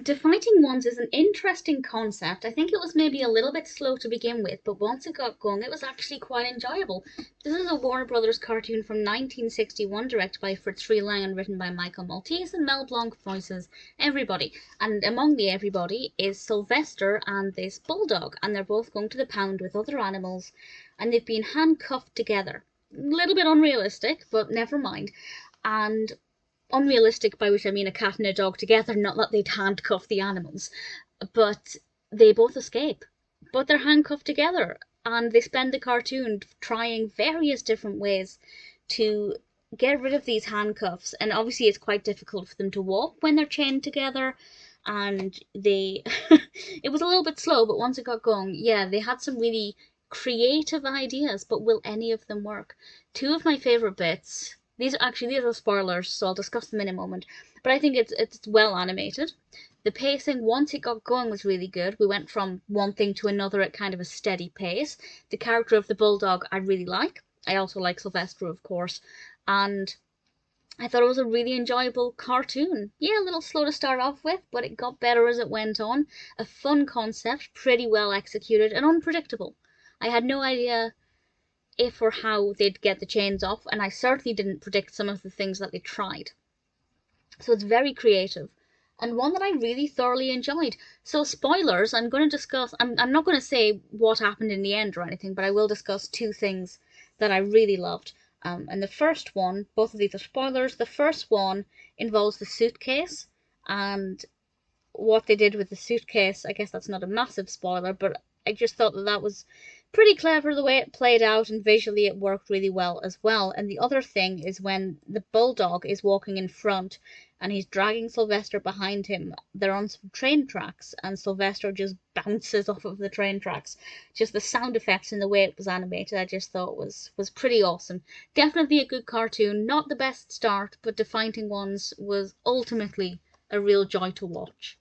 Fighting ones is an interesting concept. I think it was maybe a little bit slow to begin with, but once it got going, it was actually quite enjoyable. This is a Warner Brothers cartoon from 1961, directed by Freleng and written by Maltese, and Mel Blanc voices everybody. And among the everybody is Sylvester and this bulldog, and they're both going to the pound with other animals, and they've been handcuffed together. A little bit unrealistic, but never mind. And unrealistic, by which I mean a cat and a dog together, not that they'd handcuff the animals, but they both escape. But they're handcuffed together, and they spend the cartoon trying various different ways to get rid of these handcuffs. And obviously, it's quite difficult for them to walk when they're chained together. And they, it was a little bit slow, but once it got going, yeah, they had some really creative ideas. But will any of them work? Two of my favorite bits. These are spoilers, so I'll discuss them in a moment. But I think it's well animated. The pacing, once it got going, was really good. We went from one thing to another at kind of a steady pace. The character of the bulldog I really like. I also like Sylvester, of course. And I thought it was a really enjoyable cartoon. Yeah, a little slow to start off with, but it got better as it went on. A fun concept, pretty well executed, and unpredictable. I had no idea if or how they'd get the chains off, and I certainly didn't predict some of the things that they tried. So it's very creative, and one that I really thoroughly enjoyed. So spoilers, I'm going to discuss, I'm not going to say what happened in the end or anything, but I will discuss two things that I really loved. And the first one, both of these are spoilers, the first one involves the suitcase, and what they did with the suitcase. I guess that's not a massive spoiler, but I just thought that that was pretty clever the way it played out, and visually it worked really well as well. And the other thing is when the bulldog is walking in front and he's dragging Sylvester behind him. They're on some train tracks, and Sylvester just bounces off of the train tracks. Just the sound effects and the way it was animated, I just thought was pretty awesome. Definitely a good cartoon. Not the best start, but Fighting Ones was ultimately a real joy to watch.